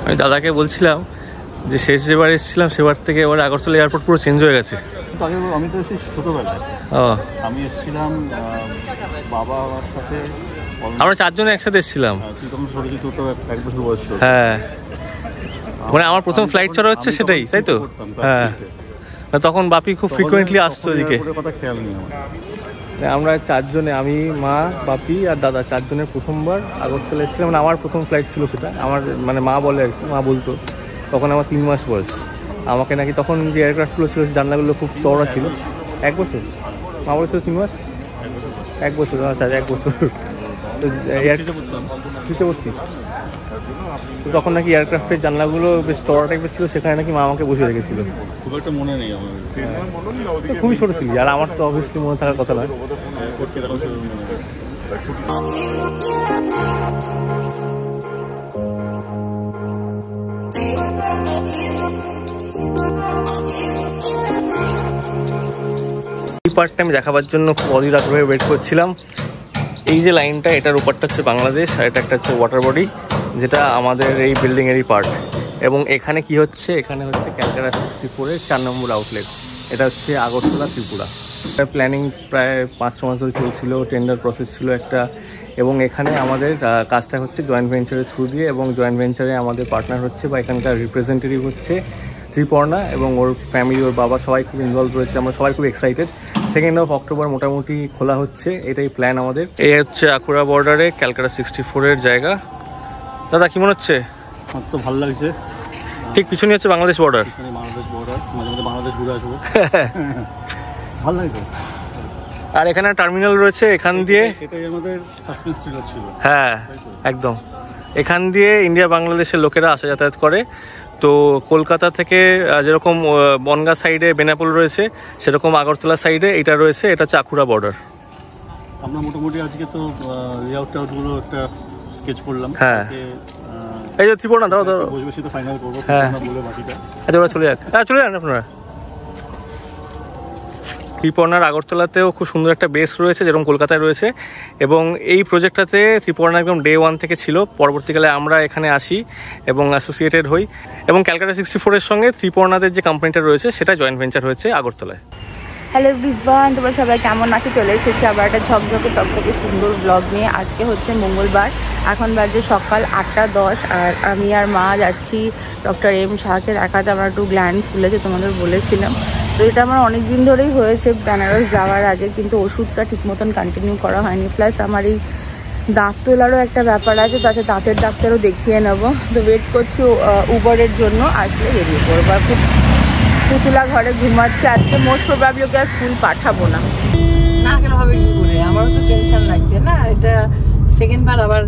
আমি দাদাকে বলছিলাম যে শেষ যেবার এসেছিলাম সেবার থেকে এবার আগরতলা এয়ারপোর্ট পুরো চেঞ্জ হয়ে গেছে। আমি তো এসেছি ছোটোবেলায়। আমি এসেছিলাম বাবার সাথে, আমরা 4 জন একসাথে এসেছিলাম। তুই তখন ছোটো, তুই তো 1 বছর বয়স। হ্যাঁ, মানে আমার প্রথম ফ্লাইট চড়া হচ্ছে সেটাই, তাই তো? হ্যাঁ, তখন বাপি খুব ফ্রিকোয়েন্টলি আসতো এদিকে। কথা খেয়াল নেই আমার। আমরা 4 জনে, আমি, মা, বাপি আর দাদা 4 জনের প্রথমবার আগরতলা এসেছিলাম। মানে আমার প্রথম ফ্লাইট ছিল সেটা। আমার মানে মা বলে আর কি, মা বলতো তখন আমার 3 মাস বয়স। আমাকে নাকি তখন যে এয়ারক্রাফটগুলো ছিল জানলাগুলো খুব চওড়া ছিল। 1 বছর মা বলেছিল 3 মাস, 1 বছর। আচ্ছা 1 বছর তো তখন নাকি এয়ারক্রাফটের জানলাগুলো বেশ চওড়া টাইপের ছিল, সেখানে নাকি মা আমাকে বসে রেখেছিল। খুব একটা মনে নেই আমার, খুবই ছোটো ছিল। আর আমার তো অবভিয়াসলি মনে থাকার কথা নয়। এই পার্টটা আমি দেখাবার জন্য খুব অধীর আগ্রহে ওয়েট করছিলাম। এই যে লাইনটা, এটার উপরটা হচ্ছে বাংলাদেশ আর এটা একটা হচ্ছে ওয়াটার বডি, যেটা আমাদের এই বিল্ডিংয়েরই পার্ট। এবং এখানে কি হচ্ছে, এখানে হচ্ছে ক্যালকাটা 64-এর 4 নম্বর আউটলেট। এটা হচ্ছে আগরতলা ত্রিপুরা। এটার প্ল্যানিং প্রায় 5-6 মাস ধরে চলছিল, টেন্ডার প্রসেস ছিল একটা। এবং এখানে আমাদের কাজটা হচ্ছে জয়েন্ট ভেঞ্চারের থ্রু দিয়ে, এবং জয়েন্ট ভেঞ্চারে আমাদের পার্টনার হচ্ছে বা এখানকার রিপ্রেজেন্টেটিভ হচ্ছে ত্রিপর্ণা এবং ওর ফ্যামিলি, ওর বাবা সবাই খুব ইনভলভ রয়েছে। আমরা সবাই খুব এক্সাইটেড। 2 অক্টোবর মোটামুটি খোলা হচ্ছে, এটাই প্ল্যান আমাদের। এই হচ্ছে আকুড়া বর্ডারে ক্যালকাটা 64-এর জায়গা। দাদা কি মনে হচ্ছে? আমার তো ভালো লাগছে। ঠিক পিছনে হচ্ছে বাংলাদেশ বর্ডার। বাংলাদেশ বর্ডার, মাঝে মাঝে বাংলাদেশ ঘুরে আসবো। ভালো লাগছে। আর এখানে টার্মিনাল রয়েছে, এখান দিয়ে এটাই আমাদের সাসপেন্স থ্রিলার ছিল। হ্যাঁ একদম, এখান দিয়ে ইন্ডিয়া বাংলাদেশের লোকেরা আসা যাতায়াত করে। তো কলকাতা থেকে যেরকম বনগাঁ সাইডে বেনাপোল রয়েছে, সেরকম আগরতলা সাইডে এটা রয়েছে। এটা হচ্ছে আকুড়া বর্ডার। আমরা মোটামুটি আজকে তো লেআউট টাউটগুলো একটা স্কেচ করলাম। হ্যাঁ, এই যে ত্রিপর্ণা দাও দাও বসে বসে তো ফাইনাল করবো। হ্যাঁ বলে বাকিটা আচ্ছা ওরা চলে যাক। হ্যাঁ চলে যান আপনারা। ত্রিপর্ণার আগরতলাতেও খুব সুন্দর একটা বেস রয়েছে, যেরকম কলকাতায় রয়েছে। এবং এই প্রজেক্টটাতে ত্রিপর্ণা একদম ডে 1 থেকে ছিল। পরবর্তীকালে আমরা এখানে আসি এবং অ্যাসোসিয়েটেড হই। এবং ক্যালকাটা 64-এর সঙ্গে ত্রিপর্ণাদের যে কোম্পানিটা রয়েছে সেটা জয়েন্ট ভেঞ্চার হয়েছে আগরতলায়। হ্যালো এভরিওয়ান, তোমরা সবাই কেমন আছো? চলে এসেছি আবার একটা ঝকঝকে টকটকে সুন্দর ব্লগ নিয়ে। আজকে হচ্ছে মঙ্গলবার, এখন বাজে সকাল 8:10। আর আমি আর মা যাচ্ছি ডক্টর এম শাহকে দেখাতে। আমার একটু গ্ল্যান্ড ফুলেছে, তোমাদের বলেছিলাম। তো এটা আমার অনেক দিন ধরেই হয়েছে বেনারস যাওয়ার আগে, কিন্তু ওষুধটা ঠিক মতন কন্টিনিউ করা হয়নি। প্লাস আমার এই দাঁত তোলারও একটা ব্যাপার আছে, তাতে দাঁতের ডাক্তারও দেখিয়ে নেবো। তো ওয়েট করছি উবারের জন্য, আসলে বেরিয়ে পড়বো। আর খুব পুতুলা ঘরে ঘুমাচ্ছে। আজকে মোস্ট প্রবাবলি ওকে আর স্কুল পাঠাবো না। না কেন হবে কি করে? আমারও তো টেনশন লাগছে না। এটা সেকেন্ড বার আবার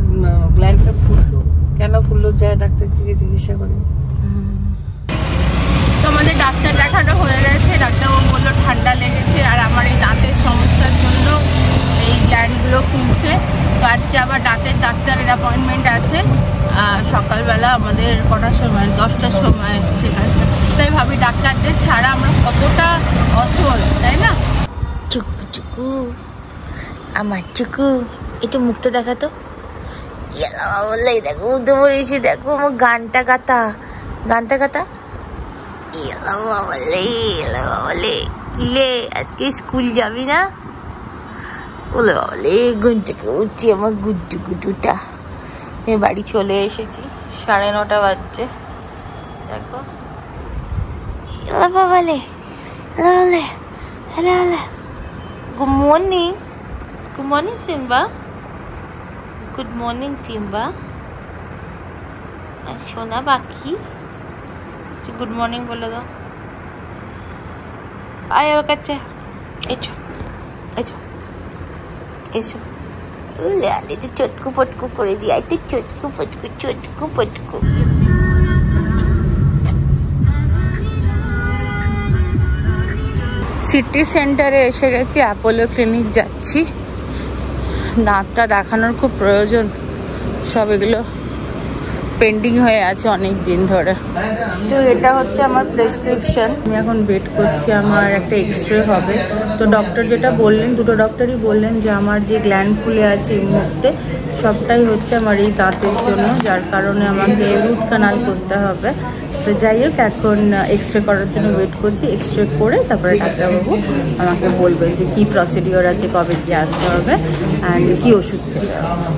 গ্ল্যান্ডটা ফুললো। কেন ফুললো যায় ডাক্তারকে চিকিৎসা করে। তো আমাদের ডাক্তার দেখানো হয়ে গেছে। ডাক্তারবাবু বললো ঠান্ডা লেগেছে আর আমার এই দাঁতের সমস্যার জন্য এই গ্ল্যান্ডগুলো ফুলছে। তো আজকে আবার দাঁতের ডাক্তারের অ্যাপয়েন্টমেন্ট আছে সকালবেলা আমাদের কটার সময়, 10টার সময়। ঠিক আছে, তাই ভাবি ডাক্তারদের ছাড়া আমরা কতটা অচল, তাই না? চুকু চুকু, আমার চুকু, একটু মুখটা দেখাতো। বললে দেখো উঠে পড়েছি, দেখো আমার গানটা গাতা, গানটা গাতা। বাবালে কিলে আজকে স্কুল যাবি না? বলে বাবালে ঘুম থেকে উঠছি, আমার গুড্ডু গুড্ডুটা। বাড়ি চলে এসেছি, 9:30 বাজছে। দেখো বাবালে, hello hello hello, good morning, good morning Simba, good morning Simba. সোনা পাখি, গুড মর্নিং বলে দাও। আয় আমার কাছে, এসো এসো এসো। আলে যে চটকু পটকু করে দিই, আয় তো চটকু পটকু চটকু পটকু। সিটি সেন্টারে এসে গেছি, অ্যাপোলো ক্লিনিক যাচ্ছি। দাঁতটা দেখানোর খুব প্রয়োজন। সব এগুলো পেন্ডিং হয়ে আছে অনেক দিন ধরে। তো এটা হচ্ছে আমার প্রেসক্রিপশন। আমি এখন ওয়েট করছি, আমার একটা এক্সরে হবে। তো ডক্টর যেটা বললেন, দুটো ডক্টরই বললেন যে আমার যে গ্ল্যান্ড ফুলে আছে এই মুহূর্তে সবটাই হচ্ছে আমার এই দাঁতের জন্য, যার কারণে আমাকে রুট কানাল করতে হবে। তো যাই হোক, এখন এক্সরে করার জন্য ওয়েট করছি। এক্সরে করে তারপরে ডাক্তারবাবু আমাকে বলবেন যে কী প্রসিডিওর আছে, কবে কি আসতে হবে অ্যান্ড কী ওষুধ খেতে হবে।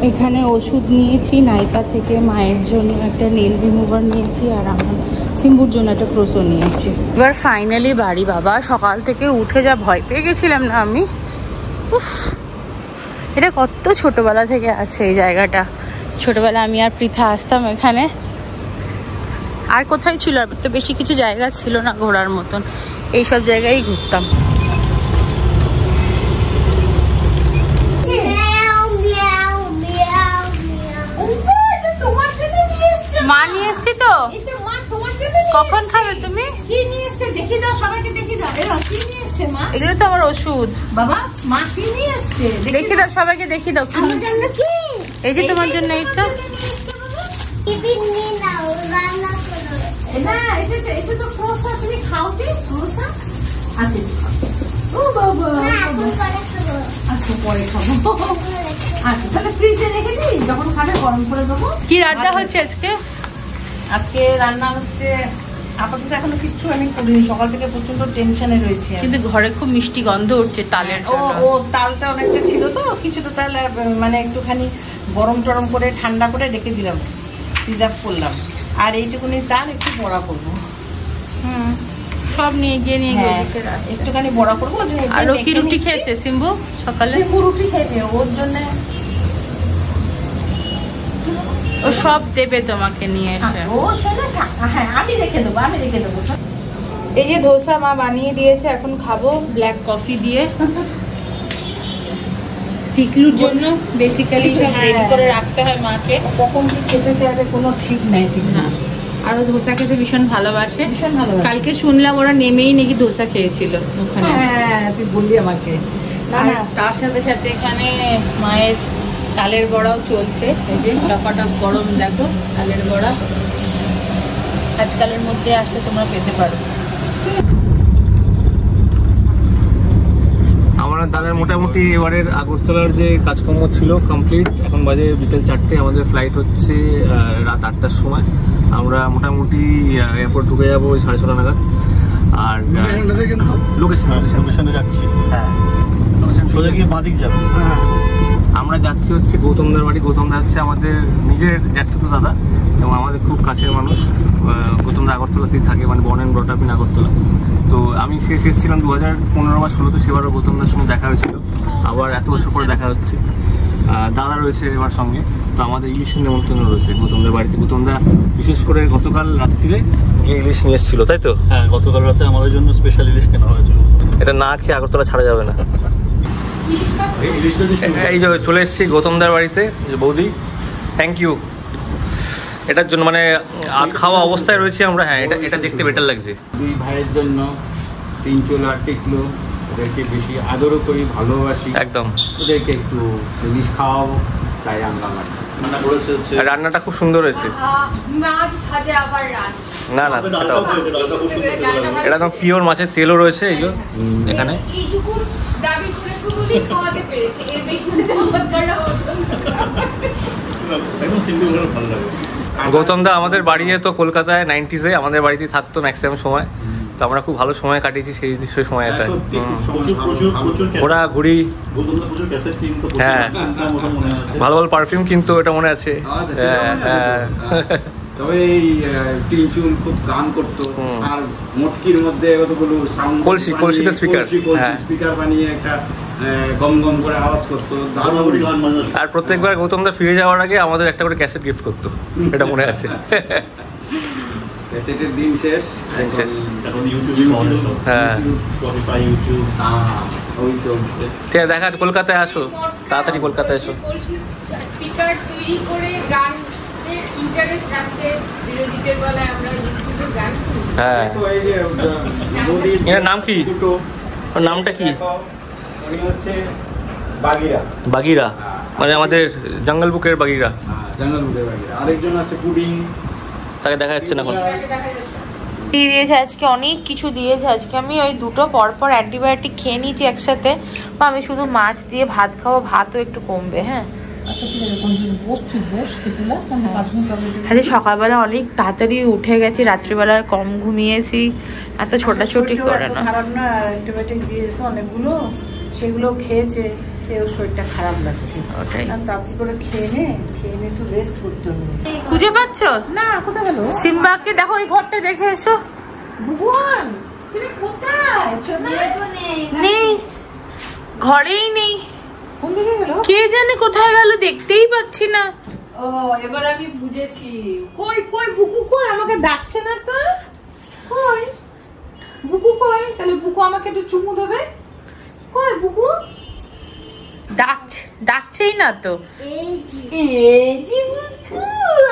এখানে ওষুধ নিয়েছি নাইকা থেকে, মায়ের জন্য একটা নেল রিমুভার নিয়েছি, আর আমার সিম্বুর জন্য একটা প্রোসো নিয়েছি। এবার ফাইনালি বাড়ি। বাবা, সকাল থেকে উঠে যা ভয় পেয়ে গেছিলাম না আমি। উফ, এটা কত ছোটবেলা থেকে আছে এই জায়গাটা। ছোটবেলা আমি আর পৃথা আসতাম এখানে। আর কোথায় ছিল, আর তো বেশি কিছু জায়গা ছিল না ঘোরার মতন, এইসব জায়গায় ঘুরতাম। মা নিয়ে এসছি তো, কখন খাবে তুমি? এগুলো তো আমার ওষুধ বাবা। মা কি নিয়ে এসছে দেখি দাও, সবাইকে দেখি দাও। এই যে তোমার জন্য এইটা। কি রান্না হচ্ছে আজকে? আজকে রান্না হচ্ছে, আপাতত এখনো কিচ্ছু আমি করিনি, সকাল থেকে প্রচন্ড টেনশনে রয়েছে। কিন্তু ঘরে খুব মিষ্টি গন্ধ উঠছে তালের। ও তালটা অনেকটা ছিল তো, কিছু তো তাল মানে একটুখানি গরম টরম করে ঠান্ডা করে রেখে দিলাম, রিজার্ভ করলাম। আর এইটুকুনি তাল একটু বড়া করবো। সব নিয়ে গিয়ে একটুখানি বড়া করবো। আর ও কি রুটি খেয়েছে সিম্বু সকালে? সিম্বু রুটি খেয়েছে, ওর জন্য ও সব দেবে তোমাকে নিয়ে এসে। ও শোনে, হ্যাঁ আমি রেখে দেবো, আমি রেখে দেবো। এই যে ধোসা মা বানিয়ে দিয়েছে, এখন খাবো ব্ল্যাক কফি দিয়ে। টিকলুর জন্য বেসিক্যালি সব রেডি করে রাখতে হয় মাকে, কখন কি খেতে চাইবে কোনো ঠিক নাই। ঠিক না, আরো ধোসা খেতে ভীষণ ভালোবাসে। ভীষণ ভালোবাসে। কালকে শুনলাম ওরা নেমেই নাকি ধোসা খেয়েছিল ওখানে। হ্যাঁ তুই বললি আমাকে। আর তার সাথে সাথে এখানে মায়ের তালের বড়াও চলছে। এই যে টকাটক গরম, দেখো তালের বড়া আজকালের মধ্যে আসলে তোমরা পেতে পারো। আমরা তাদের মোটামুটি এবারের আগরতলার যে কাজকর্ম ছিল কমপ্লিট। এখন বাজে বিকেল 4টে, আমাদের ফ্লাইট হচ্ছে রাত 8টার সময়। আমরা মোটামুটি এয়ারপোর্ট ঢুকে যাবো ওই 6:30 নাগাদ। আর লোকেশনে যাচ্ছি। হ্যাঁ, সোজা গিয়ে বাঁদিক যাবে। আমরা যাচ্ছি হচ্ছে গৌতমদার বাড়ি। গৌতমদা হচ্ছে আমাদের নিজের জ্যাঠতো দাদা এবং আমাদের খুব কাছের মানুষ। গৌতমদা আগরতলাতেই থাকে, মানে born and brought up in Agartala. তো আমি শেষ এসেছিলাম 2015 বা 16-তে, সেবারও গৌতমদার সঙ্গে দেখা হয়েছিল। আবার এত বছর পরে দেখা হচ্ছে। দাদা রয়েছে এবার সঙ্গে। তো আমাদের ইলিশের নেমন্তন্ন রয়েছে গৌতমদার বাড়িতে। গৌতমদা বিশেষ করে গতকাল রাত্রিরে গিয়ে ইলিশ নিয়ে এসেছিল, তাই তো? হ্যাঁ, গতকাল রাতে আমাদের জন্য স্পেশাল ইলিশ কেনা হয়েছিল। এটা না খেয়ে আগরতলা ছাড়া যাবে না। এই যে চলে এসেছি গৌতমদার বাড়িতে। বৌদি, থ্যাংক ইউ এটার জন্য, মানে আধ খাওয়া অবস্থায় রয়েছি আমরা। হ্যাঁ, এটা দেখতে বেটার লাগছে। দুই ভাইয়ের জন্য 3 চুল 8 টিকলো, ওদেরকে বেশি আদরও করি, ভালোবাসি একদম। ওদেরকে একটু জিনিস খাওয়াবো, তাই আনলাম। রান্না করেছে হচ্ছে, রান্নাটা খুব সুন্দর হয়েছে। না না, এটা একদম পিওর মাছের তেলও রয়েছে। এই যে এখানে ভালো লাগে। গৌতমদা আমাদের বাড়িতে তো কলকাতায় 90s আমাদের বাড়িতেই থাকতো ম্যাক্সিমাম সময়। তো আমরা খুব ভালো সময় কাটিয়েছি সেই সময়টা। ওরা ঘুরি, হ্যাঁ, ভালো ভালো পারফিউম কিন্তু এটা মনে আছে। তবে এই 3 চুল খুব গান করতো। আর মটকির মধ্যে কতগুলো সাউন্ড, কলসিতে স্পিকার, স্পিকার বানিয়ে একটা গম গম করে আওয়াজ করতো। আর প্রত্যেকবার গৌতমদা ফিরে যাওয়ার আগে আমাদের একটা করে ক্যাসেট গিফট করতো, এটা মনে আছে। ক্যাসেটের দিন শেষ, এখন ইউটিউব, হ্যাঁ, স্পটিফাই, ইউটিউব ওই চলছে। ঠিক আছে, দেখা আছে, কলকাতায় আসো তাড়াতাড়ি, কলকাতায় এসো। স্পিকার তৈরি করে গান ইন্টারেস্ট রাখতে বিরোধীদের বলে আমরা ইউটিউবে গান শুনি। হ্যাঁ, এর নাম কি? ওর নামটা কি? উনি হচ্ছে বাগিরা। বাগিরা, মানে আমাদের জঙ্গল বুকের বাগিরা। স্যান্ডেলউডের আগে আরেকজন আছে পুডিং, তাকে দেখা যাচ্ছে না এখন। দিয়ে দিয়েছে আজকে, অনেক কিছু দিয়েছে আজকে। আমি ওই দুটো পরপর অ্যান্টিবায়োটিক খেয়ে নিয়েছি একসাথে। বা আমি শুধু মাছ দিয়ে ভাত খাবো, ভাতও একটু কমবে। হ্যাঁ আচ্ছা ঠিক আছে, কোন বস খেতে না 5 মিনিট আগে। আজকে সকালবেলা অনেক তাড়াতাড়ি উঠে গেছি, রাত্রিবেলা কম ঘুমিয়েছি, এত ছোটাছুটি করে না। খারাপ না, অ্যান্টিবায়োটিক দিয়েছে অনেকগুলো, সেগুলো খেয়েছে, ওর শরীরটা খারাপ লাগছে। ওটাই তাড়াতাড়ি করে খেয়ে নে একটু রেস্ট করতে হবে। খুঁজে পাচ্ছ না, কোথায় গেল সিম্বাকে? দেখো এই ঘরটা দেখে এসো। ভগবান তুমি কোথায়? নেই, ঘরেই নেই, কোন দিকে গেল? কে জানে কোথায় গেল, দেখতেই পাচ্ছি না। ও এবার আমি বুঝেছি। কই কই বুকু কই? আমাকে ডাকছে না তো। কই বুকু কই? তাহলে বুকু আমাকে একটু চুমু দেবে। কই বুকু? ডাকছেই না তো। এই যে বুকু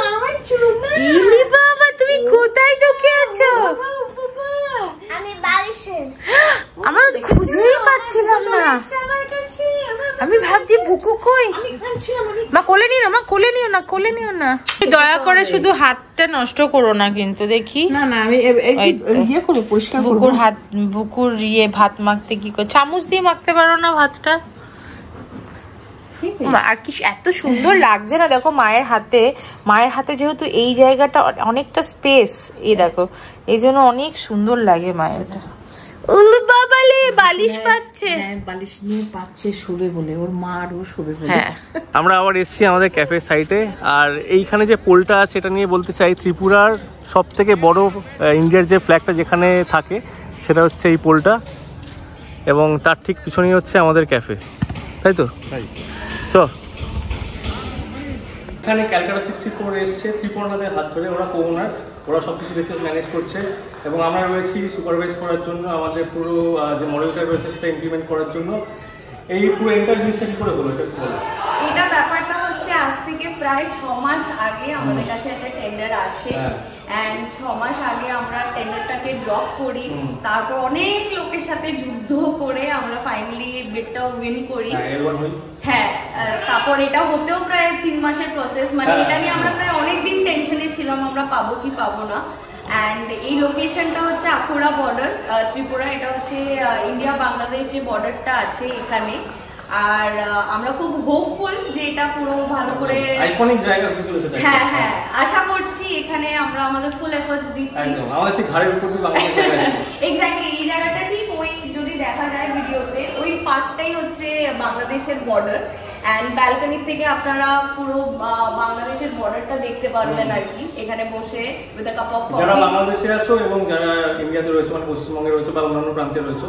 আমার চুমু। ইলি বাবা, তুমি কোথায় ঢুকে আছো? আমি বাড়িতে। আমরা খুঁজেই পাচ্ছিলাম না। আমি ভাবছি বুকু কই। মা কোলে নিও না, মা কোলে নিও না, কোলে নিও না। দয়া করে শুধু হাতটা নষ্ট করো না কিন্তু। দেখি না না, আমি ইয়ে করব, পরিষ্কার করব। বুকুর ভাত মাখতে কি করে? চামচ দিয়ে মাখতে পারো না ভাতটা? আর কি এত সুন্দর লাগছে না, দেখো মায়ের হাতে যেহেতু এই জায়গাটা অনেকটা স্পেস, এই দেখো, এই জন্য অনেক সুন্দর লাগে মায়েরটা। বাবালে বালিশ পাচ্ছে, বালিশ নিয়ে পাচ্ছে, শোবে বলে, ওর মা আর ও শোবে বলে। হ্যাঁ, আমরা আবার এসেছি আমাদের ক্যাফের সাইটে। আর এইখানে যে পোলটা আছে এটা নিয়ে বলতে চাই, ত্রিপুরার সব থেকে বড় ইন্ডিয়ার যে ফ্ল্যাগটা যেখানে থাকে সেটা হচ্ছে এই পোলটা, এবং তার ঠিক পিছনেই হচ্ছে আমাদের ক্যাফে, তাই তো? চ এখানে ক্যালকাটা 64 এসছে ত্রিপুরাদের হাত ধরে, ওরা কোওনার, ওরা সব কিছু দেখছে, ম্যানেজ করছে, এবং আমরা রয়েছি সুপারভাইজ করার জন্য, আমাদের পুরো যে মডেলটা রয়েছে সেটা ইমপ্লিমেন্ট করার জন্য। এই পুরো এন্টার জিনিসটা কি করে হলো, এটা কি বলো? এটা ব্যাপারটা হচ্ছে আজ থেকে প্রায় 6 মাস আগে আমাদের কাছে একটা টেন্ডার আসে, এন্ড 6 মাস আগে আমরা টেন্ডারটাকে ড্রপ করি, তারপর অনেক লোকের সাথে যুদ্ধ করে আমরা ফাইনালি বিডটা উইন করি। হ্যাঁ, তারপর এটা হতেও প্রায় 3 মাসের প্রসেস, মানে এটা নিয়ে আমরা প্রায় অনেকদিন টেনশনে ছিলাম আমরা পাবো কি পাবো না। এন্ড এই লোকেশনটা হচ্ছে আখোড়া বর্ডার, ত্রিপুরা। এটা হচ্ছে ইন্ডিয়া বাংলাদেশ যে বর্ডারটা আছে এখানে। আর আমরা খুব হোপফুল যে এটা পুরো ভালো করে আইকনিক জায়গা কিছু হচ্ছে। হ্যাঁ হ্যাঁ, আশা করছি এখানে আমরা আমাদের ফুল এফর্টস দিচ্ছি। একদম আমাদের ঠিক ঘাড়ের উপর দিয়ে বাংলাদেশ জায়গা আছে। এক্স্যাক্টলি, এই জায়গাটা ঠিক ওই যদি দেখা যায় ভিডিওতে, ওই পার্টটাই হচ্ছে বাংলাদেশের বর্ডার। এন্ড ব্যালকনি থেকে আপনারা পুরো বাংলাদেশের বর্ডারটা দেখতে পারবেন আর কি, এখানে বসে with a cup of coffee. যারা বাংলাদেশে আছো এবং যারা ইন্ডিয়াতে রয়েছে, মানে পশ্চিমবঙ্গে রয়েছে বা অন্যান্য প্রান্তে রয়েছে,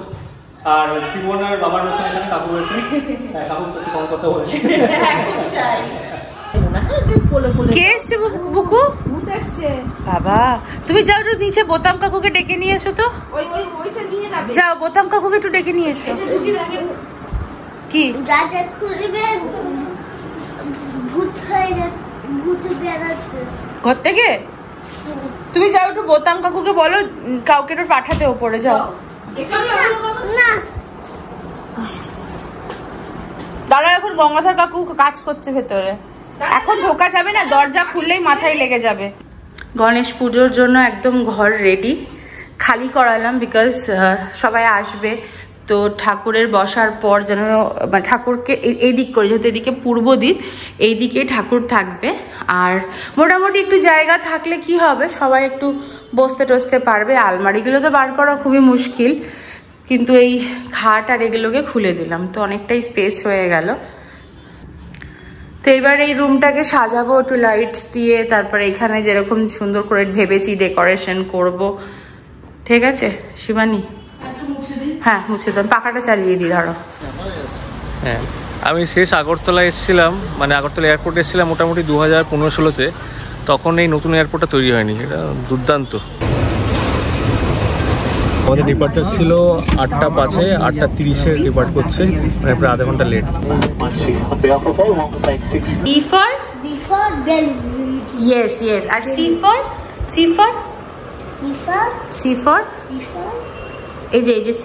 আর ত্রিভুবনের বাবার রয়েছে, এখানে কাকু রয়েছে, কাকু একটু কম কথা বলছে। কে এসছে বুকু? বাবা তুমি যাও একটু নিচে বোতাম কাকুকে ডেকে নিয়ে এসো তো। যাও বোতাম কাকুকে একটু ডেকে নিয়ে এসো। কি ঘর থেকে? তুমি যাও একটু বোতাম কাকুকে বলো কাউকে একটু পাঠাতে ওপরে, যাও। দাঁড়া, এখন গঙ্গাধর কাকু কাজ করছে ভেতরে, এখন ঢোকা যাবে না, দরজা খুললেই মাথায় লেগে যাবে। গণেশ পুজোর জন্য একদম ঘর রেডি, খালি করালাম বিকজ সবাই আসবে তো। ঠাকুরের বসার পর যেন মানে ঠাকুরকে এই দিক করে, যেহেতু এদিকে পূর্ব দিক, এই দিকে ঠাকুর থাকবে। আর মোটামুটি একটু জায়গা থাকলে কি হবে, সবাই একটু বসতে টসতে পারবে। আলমারিগুলো তো বার করা খুবই মুশকিল, কিন্তু এই খাট আর এগুলোকে খুলে দিলাম তো অনেকটাই স্পেস হয়ে গেল। তো এবার এই রুমটাকে সাজাবো একটু লাইটস দিয়ে, তারপরে এখানে যেরকম সুন্দর করে ভেবেছি ডেকোরেশন করব। ঠিক আছে শিবানী? হ্যাঁ মুছে দাও, পাখাটা চালিয়ে দিই ধরো। হ্যাঁ, আমি শেষ আগরতলা এসেছিলাম, মানে আগরতলা এয়ারপোর্টে এসেছিলাম মোটামুটি 2015-16-তে, তখন এই নতুন এয়ারপোর্টটা তৈরি হয়নি। এটা দুর্দান্ত। আমাদের ডিপার্চার ছিল 8টা 5-এ, 8টা 30-এ ডিপার্ট করছে, মানে প্রায় আধা ঘন্টা late. E for? B for belly. Yes, yes. আর C for? C for? C for? C for? C for? এই যে C?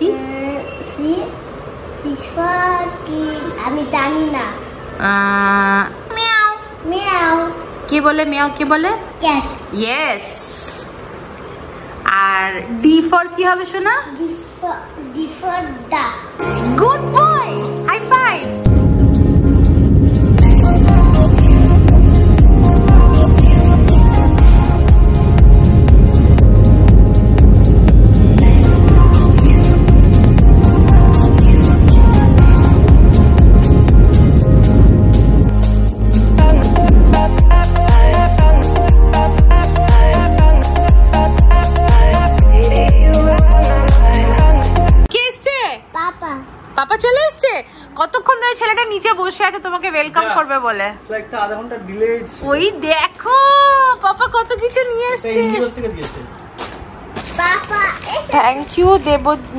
C for কি আমি জানি না। মিয়াও। মিয়াও। কে বলে মিয়াও কে বলে? ক্যাট। ইয়েস। আর ডি ফর কি হবে শোনা? D for duck. Good boy, high five. Papa চলে এসেছে? কতক্ষণ ধরে ছেলেটা নিচে বসে আছে তোমাকে ওয়েলকাম করবে বলে? ফ্লাইটটা আধা ঘন্টা ডিলেড ছিল। ওই দেখো পাপা কত কিছু নিয়ে এসেছে। ইন্ডিগো থেকে দিয়েছে। পাপা Thank you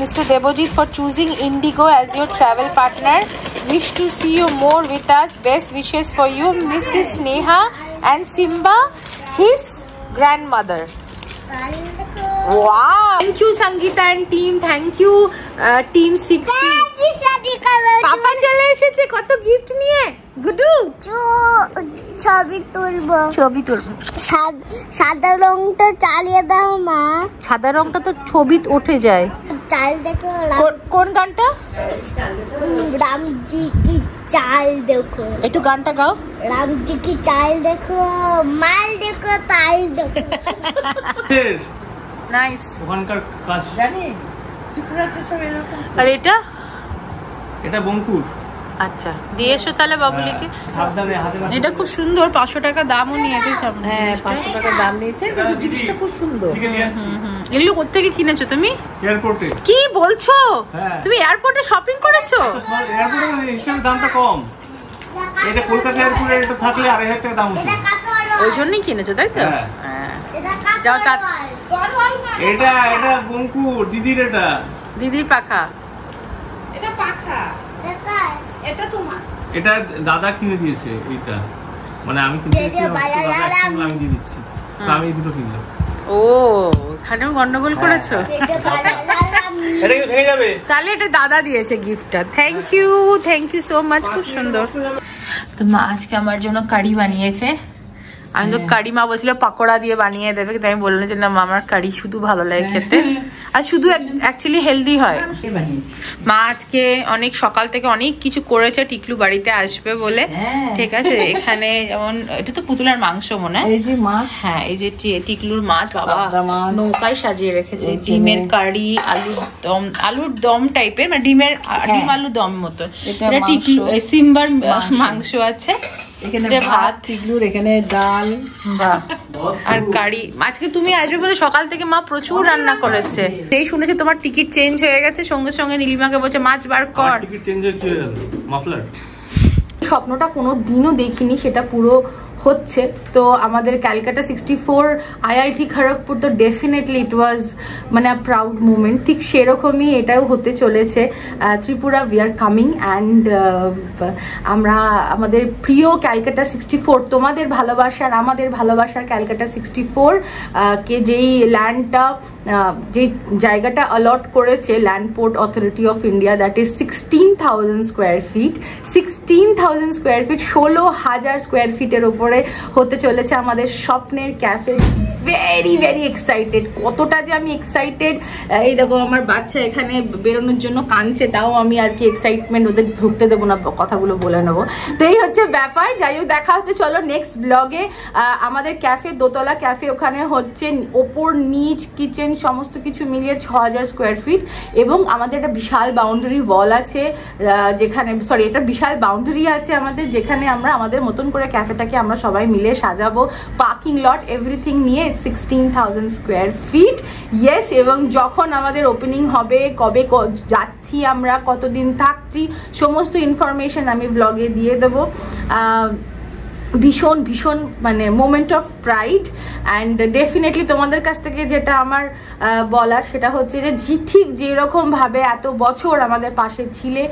Mr. Debojit for choosing Indigo as your travel partner. Wish to see you more with us. Best wishes for you, Mrs. Sneha and Simba, his grandmother. Wow! Thank you Sangeeta and team. Thank you team 60. পাপা চলে এসেছে কত gift নিয়ে। গুডু ছবি তুলবো। ছবি তুলবো। সাদা রংটা চালিয়ে দাও মা। সাদা রংটা তো ছবি উঠে যায়। চাল দেখো। কোন গানটা? রামজি কি চাল দেখো। একটু গানটা গাও। রামজি কি চাল দেখো, মাল দেখো, তাল দেখো। নাইস। ওখানকার কাজ জানি ত্রিপুরাতে সব এরকম। আর এটা বঙ্কুর। আচ্ছা দিয়ে এসো তাহলে বাবুলিকে। সাবধানে হাতে না। এটা খুব সুন্দর, 500 টাকা দামও নিয়েছে। হ্যাঁ 500 টাকা দাম নিয়েছে, কিন্তু জিনিসটা খুব সুন্দর। ঠিক আছে। এগুলো কোত্থেকে কিনেছো তুমি? এয়ারপোর্টে। কি বলছো? হ্যাঁ। তুমি এয়ারপোর্টে শপিং করেছো? এয়ারপোর্টে হিসাব দামটা কম। এটা কলকাতা এয়ারপোর্টে এটা থাকলে 2500 টাকা দাম হতো। ওই জন্যই কিনেছো তাই তো? হ্যাঁ। যাও তা। এটা বঙ্কুর দিদির, এটা দিদির পাখা। এটা পাখা, এটা তোমার। এটা দাদা কিনে দিয়েছে। এইটা মানে আমি কিনে দিয়েছি, আমি দিয়ে দিচ্ছি। তো আমি এই দুটো কিনলাম। ও এখানেও গন্ডগোল করেছো? এটা কি ভেঙে যাবে? তাহলে এটা দাদা দিয়েছে গিফটটা। থ্যাংক ইউ সো মাচ, খুব সুন্দর। তো মা আজকে আমার জন্য কারি বানিয়েছে। আমি তো কারি, মা বলছিল পাকোড়া দিয়ে বানিয়ে দেবে, কিন্তু আমি বললাম যে না মা আমার কারি শুধু ভালো লাগে খেতে, আর শুধু অ্যাকচুয়ালি হেলদি হয়। মা আজকে অনেক সকাল থেকে অনেক কিছু করেছে টিকলু বাড়িতে আসবে বলে। ঠিক আছে, এখানে যেমন এটা তো পুতুলার মাংস মনে হয়, এই যে মাছ। হ্যাঁ এই যে টিকলুর মাছ বাবা নৌকায় সাজিয়ে রেখেছে। ডিমের কারি, আলুর দম টাইপের, মানে ডিম আলু দম মতো। এটা টিকলু সিম্বার মাংস আছে, এখানে ভাত, টিকলুর এখানে ডাল আর কারি। আজকে তুমি আসবে বলে সকাল থেকে মা প্রচুর রান্না করেছে। সেই শুনেছি তোমার টিকিট চেঞ্জ হয়ে গেছে, সঙ্গে সঙ্গে নীলিমাকে বলছে মাছ বার কর। টিকিট চেঞ্জ হয়ে গেল, মাফলার। স্বপ্নটা কোনো দিনও দেখিনি, সেটা পুরো হচ্ছে। তো আমাদের ক্যালকাটা 64 IIT খড়গপুর, তো ডেফিনেটলি ইট ওয়াজ মানে প্রাউড মুমেন্ট। ঠিক সেরকমই এটাও হতে চলেছে। Tripura we are coming, and আমরা আমাদের প্রিয় ক্যালকাটা 64, তোমাদের ভালোবাসার আমাদের ভালোবাসার ক্যালকাটা 64 কে যেই ল্যান্ডটা, যেই জায়গাটা অলট করেছে land port authority of India, that is 16,000 square feet. 16,000 square feet, 16,000 square ফিটের উপরে হতে চলেছে আমাদের স্বপ্নের ক্যাফে। Very very excited. কতটা যে আমি এক্সাইটেড, এই দেখো আমার বাচ্চা এখানে বেরোনোর জন্য কাঁদছে, তাও আমি আর কি এক্সাইটমেন্ট ওদের ঢুকতে দেবো না, কথাগুলো বলে নেবো। তো এই হচ্ছে ব্যাপার। যাই হোক, দেখা হচ্ছে চলো নেক্সট ব্লগে। আমাদের ক্যাফে, দোতলা ক্যাফে, ওখানে হচ্ছে ওপর নিচ কিচেন সমস্ত কিছু মিলিয়ে 6,000 স্কোয়ার ফিট, এবং আমাদের একটা বিশাল বাউন্ডারি ওয়াল আছে, যেখানে এটা বিশাল বাউন্ডারি আছে আমাদের, যেখানে আমরা আমাদের মতন করে ক্যাফেটাকে আমরা সবাই মিলে সাজাবো। পার্কিং লট এভরিথিং নিয়ে 16,000 স্কোয়ার ফিট। ইয়েস, এবং যখন আমাদের ওপেনিং হবে, কবে যাচ্ছি আমরা, কতদিন থাকছি, সমস্ত ইনফরমেশন আমি ব্লগে দিয়ে দেবো। ভীষণ ভীষণ মানে moment of pride. And definitely তোমাদের কাছ থেকে যেটা আমার বলার, সেটা হচ্ছে যে ঠিক যেরকমভাবে এত বছর আমাদের পাশে ছিলে,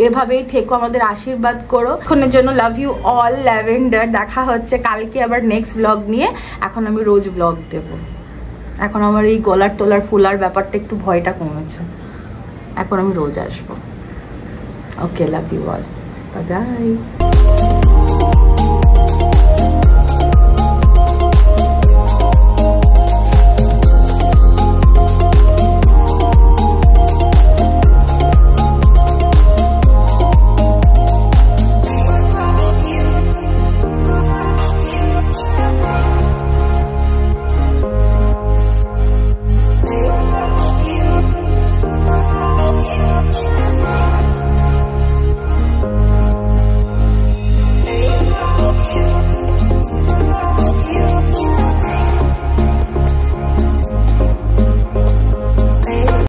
এভাবেই থেকো, আমাদের আশীর্বাদ করো। এখনের জন্য লাভ ইউ অল ল্যাভেন্ডার। দেখা হচ্ছে কালকে আবার নেক্সট ব্লগ নিয়ে। এখন আমি রোজ ব্লগ দেব। এখন আমার এই গলার তোলার ফুলার ব্যাপারটা একটু ভয়টা কমেছে, এখন আমি রোজ আসবো। Okay, love you all, bye by.